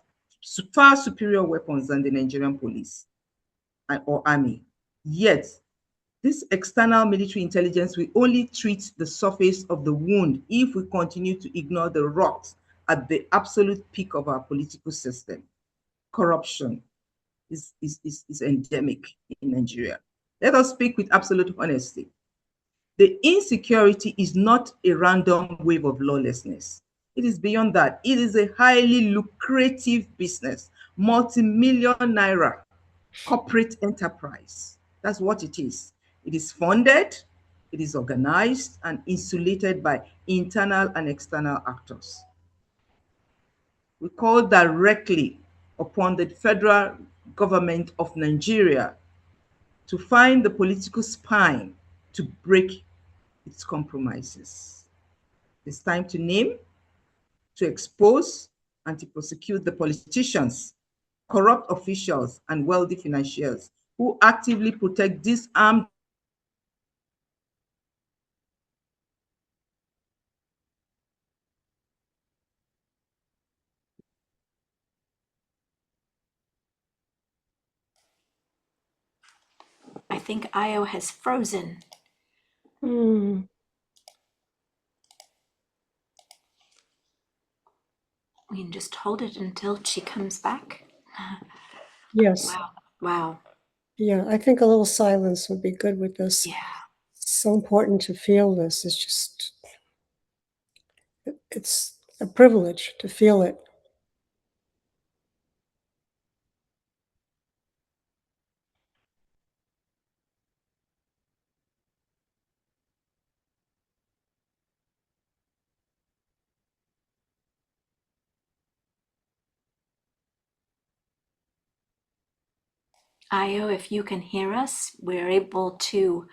far superior weapons than the Nigerian police or army. Yet, this external military intelligence will only treat the surface of the wound if we continue to ignore the rot at the absolute peak of our political system. Corruption is endemic in Nigeria. Let us speak with absolute honesty. The insecurity is not a random wave of lawlessness. It is beyond that. It is a highly lucrative business, multi-million naira corporate enterprise. That's what it is. It is funded, it is organized, and insulated by internal and external actors. We call directly upon the federal government of Nigeria to find the political spine to break its compromises. It's time to name, to expose, and to prosecute the politicians, corrupt officials, and wealthy financiers who actively protect disarmed I think Ayo has frozen. Hmm. We can just hold it until she comes back. Yes. Wow. Wow. Yeah, I think a little silence would be good with this. Yeah. It's so important to feel this. It's just, it's a privilege to feel it. Ayo, if you can hear us, we're able to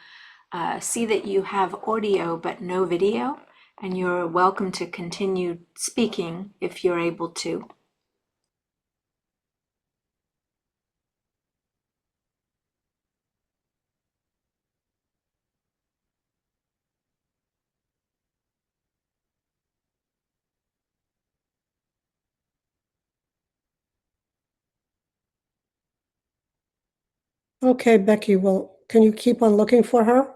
see that you have audio but no video. And you're welcome to continue speaking if you're able to. Okay, Becky, well, can you keep on looking for her?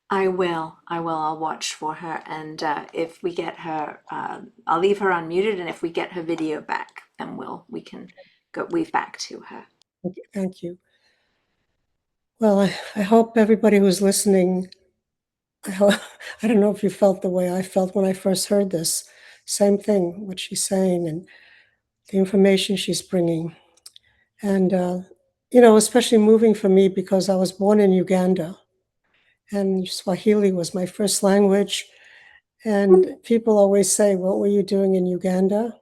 I will. I'll watch for her. And if we get her, I'll leave her unmuted. And if we get her video back, then we can go weave back to her. Okay, thank you. Well, I hope everybody who's listening, I don't know if you felt the way I felt when I first heard this. Same thing, what she's saying and the information she's bringing. And, especially moving for me because I was born in Uganda and Swahili was my first language. And people always say, what were you doing in Uganda?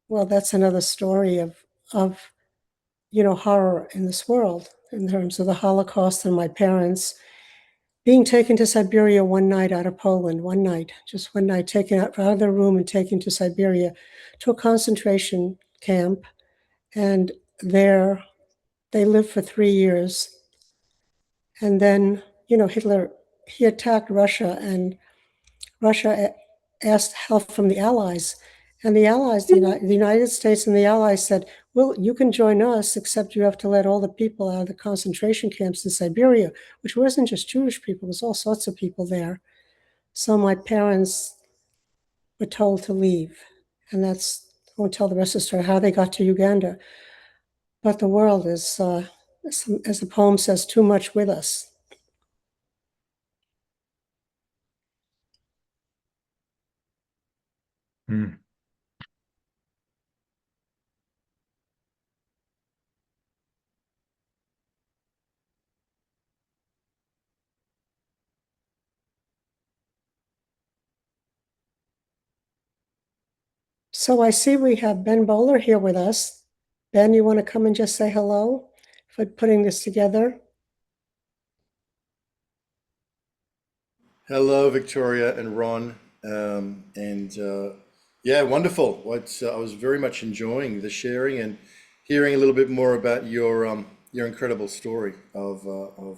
Well, that's another story of horror in this world in terms of the Holocaust and my parents being taken to Siberia one night out of Poland, just one night, taken out of their room and taken to Siberia to a concentration camp. And there they lived for 3 years. And then, Hitler, he attacked Russia and Russia asked help from the Allies. And the Allies, the United States and the Allies said, well, you can join us, except you have to let all the people out of the concentration camps in Siberia, which wasn't just Jewish people, there's all sorts of people there. So my parents were told to leave. And I won't tell the rest of the story, how they got to Uganda. But the world is, as the poem says, too much with us. Hmm. So I see we have Ben Bowler here with us. Ben, you want to come and just say hello for putting this together? Hello, Victoria and Ron. Yeah, wonderful. I was very much enjoying the sharing and hearing a little bit more about your incredible story of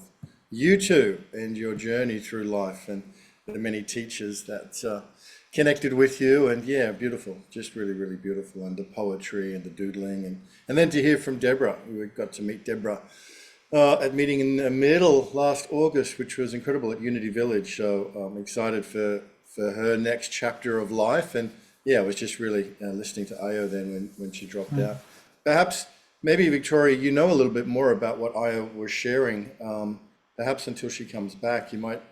you two and your journey through life and the many teachers that connected with you. And yeah, beautiful, just really, really beautiful. And the poetry and the doodling and then to hear from Deborah. We got to meet Deborah at meeting in the middle last August, which was incredible at Unity Village. So I'm excited for her next chapter of life. And yeah, I was just really listening to Ayo then when she dropped out. Perhaps, maybe Victoria, you know a little bit more about what Ayo was sharing. Perhaps until she comes back, you might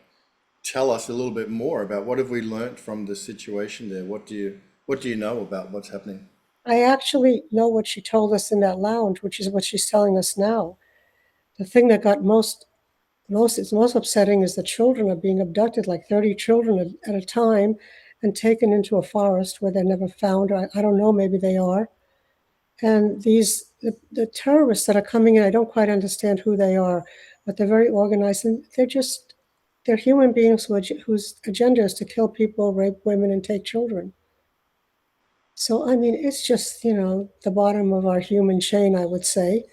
tell us a little bit more about what have we learned from the situation there. What do you know about what's happening? I actually know what she told us in that lounge, which is what she's telling us now. The thing that got most upsetting is the children are being abducted, like 30 children at a time, and taken into a forest where they're never found. I don't know, maybe they are. And the terrorists that are coming in, I don't quite understand who they are, but they're very organized, and they're human beings whose agenda is to kill people, rape women, and take children. So, I mean, it's just, the bottom of our human chain, I would say.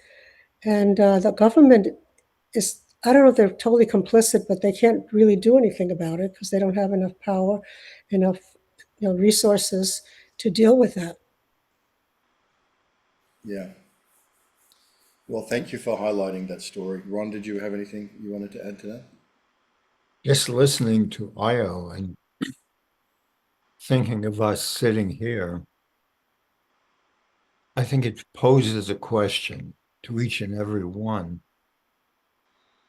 And the government is, I don't know if they're totally complicit, but they can't really do anything about it because they don't have enough power, enough resources to deal with that. Yeah. Well, thank you for highlighting that story. Ron, did you have anything you wanted to add to that? Just listening to Ayo and thinking of us sitting here, I think it poses a question to each and every one.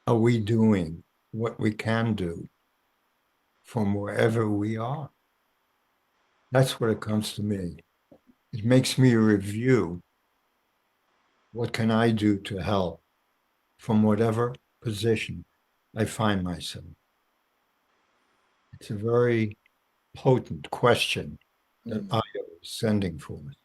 Are we doing what we can do from wherever we are? That's what it comes to me. It makes me review what can I do to help from whatever position I find myself. It's a very potent question that I am sending forth.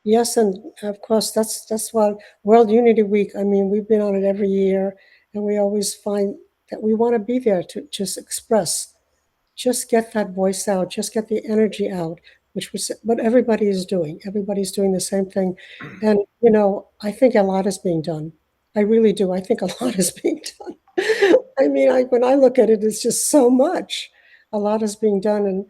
Yes, and of course, that's why World Unity Week, I mean, we've been on it every year, and we always find that we want to be there to just express, just get that voice out, just get the energy out, which was what everybody is doing. Everybody's doing the same thing. And, you know, I think a lot is being done. I really do. I think a lot is being done. I mean, when I look at it, it's just so much. A lot is being done. And,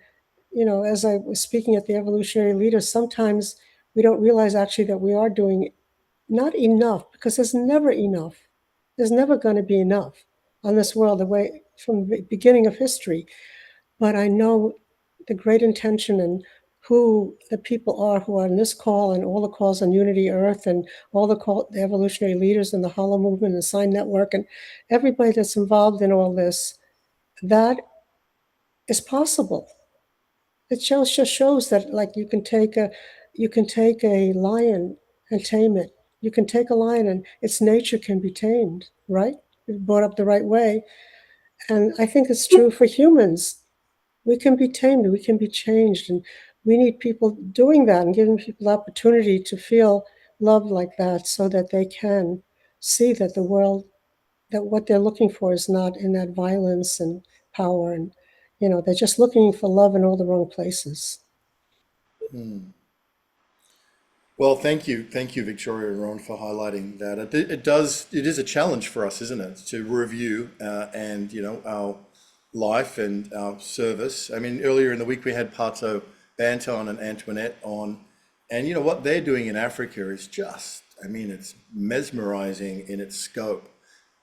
you know, as I was speaking at the Evolutionary Leaders, sometimes we don't realize actually that we are doing not enough, because there's never enough. There's never going to be enough on this world, the way from the beginning of history. But I know the great intention and who the people are who are on this call and all the calls on Unity Earth and all the evolutionary leaders and the Hollow Movement and Sign Network and everybody that's involved in all this, that is possible. It just shows that, like, you can take a lion and tame it. You can take a lion and its nature can be tamed, right? Brought up the right way. And I think it's true for humans. We can be tamed, we can be changed, and we need people doing that and giving people the opportunity to feel love like that, so that they can see that the world, that what they're looking for is not in that violence and power, and, you know, they're just looking for love in all the wrong places. Well, thank you, Victoria and Ron, for highlighting that. It is a challenge for us, isn't it, to review and, you know, our life and our service. I mean, earlier in the week we had Pato Banton and Antoinette on, and you know what they're doing in Africa is just, I mean, it's mesmerizing in its scope,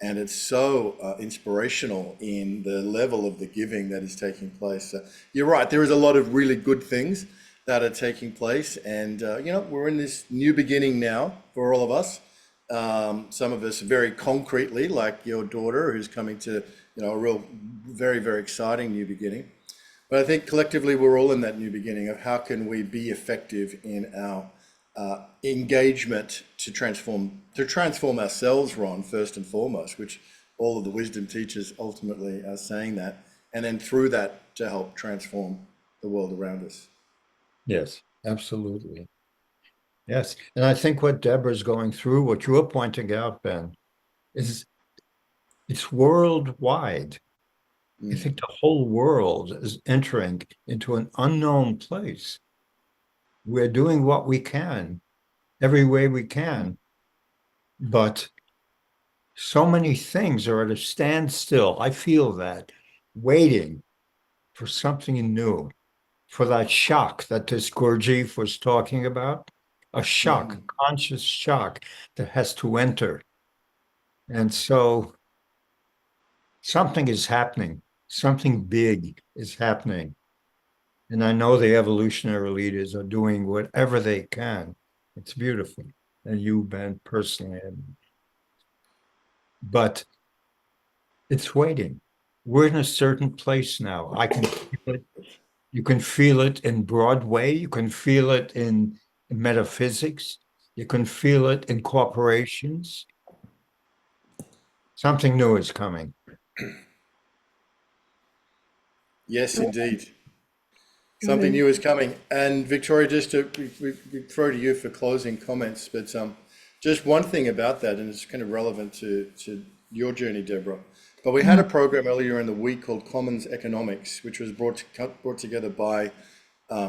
and it's so inspirational in the level of the giving that is taking place. You're right, there is a lot of really good things that are taking place, and you know, we're in this new beginning now for all of us. Some of us very concretely, like your daughter, who's coming to, you know, a real, very, very exciting new beginning. But I think collectively we're all in that new beginning of how can we be effective in our engagement to transform ourselves, Ron, first and foremost, which all of the wisdom teachers ultimately are saying that, and then through that to help transform the world around us. Yes, absolutely. Yes. And I think what Deborah's going through, what you're pointing out, Ben, is it's worldwide. I think the whole world is entering into an unknown place. We're doing what we can, every way we can, but so many things are at a standstill. I feel that, waiting for something new, for that shock that this Gurdjieff was talking about, a shock, a conscious shock that has to enter. And so something is happening, something big is happening. And I know the evolutionary leaders are doing whatever they can. It's beautiful. And you, Ben, personally. But it's waiting. We're in a certain place now. I can feel it. You can feel it in Broadway. You can feel it in metaphysics. You can feel it in corporations. Something new is coming. Yes, indeed. Something new is coming. And Victoria, just to we throw to you for closing comments, but just one thing about that, and it's kind of relevant to your journey, Deborah. But we had a program earlier in the week called Commons Economics, which was brought together by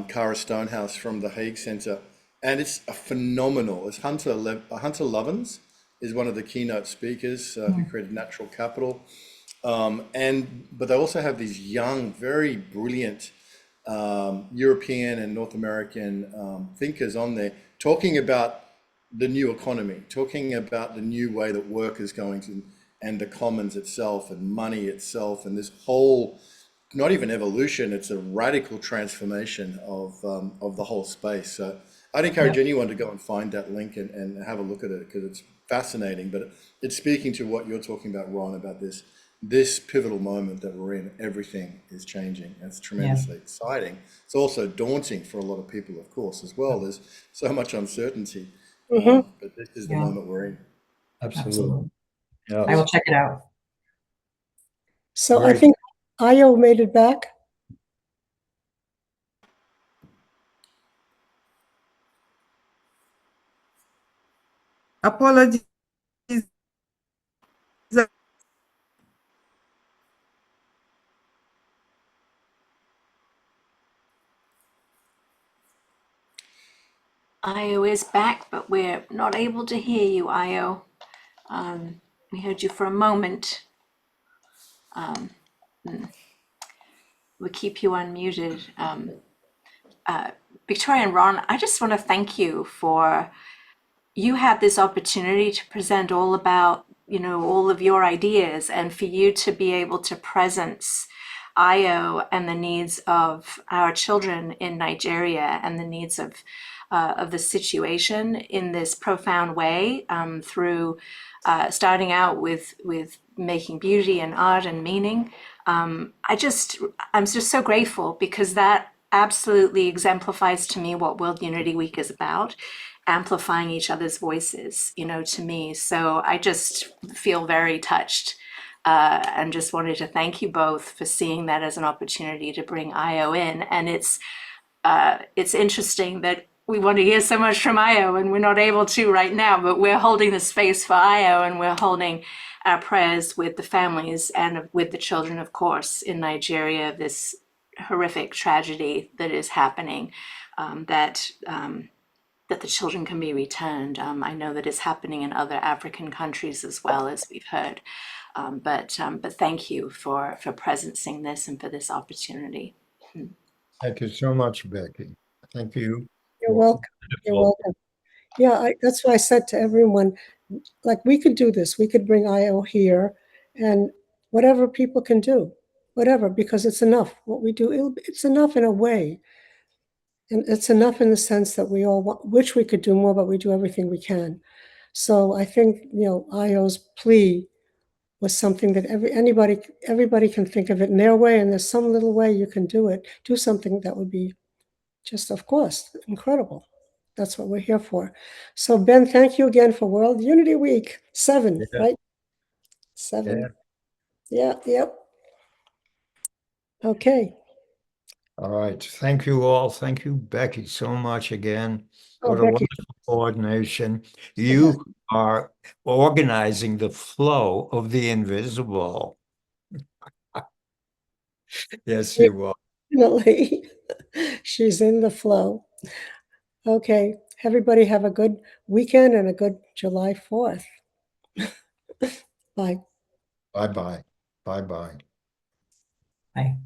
Cara Stonehouse from the Hague Center, and it's a phenomenal. It's Hunter Lovins is one of the keynote speakers who created Natural Capital. But they also have these young, very brilliant European and North American thinkers on there talking about the new economy, talking about the new way that work is going to, and the commons itself and money itself, and this whole, not even evolution, it's a radical transformation of the whole space. So I'd encourage anyone to go and find that link and have a look at it, because it's fascinating, but it's speaking to what you're talking about, Ron, about this pivotal moment that we're in. Everything is changing. It's tremendously exciting. It's also daunting for a lot of people, of course, as well. There's so much uncertainty, but this is the moment we're in. Absolutely. Yes. I will check it out. So Great. I think Ayo made it back. Apologies. Ayo is back, but we're not able to hear you, Ayo. We heard you for a moment. We'll keep you unmuted. Victoria and Ron, I just want to thank you for you had this opportunity to present all about, all of your ideas, and for you to be able to presence Ayo and the needs of our children in Nigeria and the needs of the situation in this profound way, through starting out with making beauty and art and meaning. I'm just so grateful, because that absolutely exemplifies to me what World Unity Week is about, amplifying each other's voices, to me. So I just feel very touched, and just wanted to thank you both for seeing that as an opportunity to bring Ayo in. And it's interesting that we want to hear so much from Ayo and we're not able to right now, but we're holding the space for Ayo, and we're holding our prayers with the families and with the children, of course, in Nigeria, this horrific tragedy that is happening, that the children can be returned. I know that it's happening in other African countries as well, as we've heard. But thank you for presencing this and for this opportunity. Thank you so much, Becky. Thank you. You're welcome. You're welcome. Yeah, that's why I said to everyone, like, we could do this. We could bring Ayo here, and whatever people can do, whatever, because it's enough. What we do, it's enough in a way. And it's enough in the sense that we all wish we could do more, but we do everything we can. So I think, Ayo's plea was something that everybody can think of it in their way, and there's some little way you can do something that would be just, of course, incredible. That's what we're here for. So Ben, thank you again for World Unity Week 7, Yeah. right? 7. Yeah, yep. Okay. All right. Thank you all. Thank you, Becky, so much again. Oh, What a Becky. wonderful coordination. You are organizing the flow of the invisible. Yes, you are. Definitely. She's in the flow. Okay. Everybody have a good weekend and a good July 4th. Bye. Bye-bye. Bye-bye. Bye.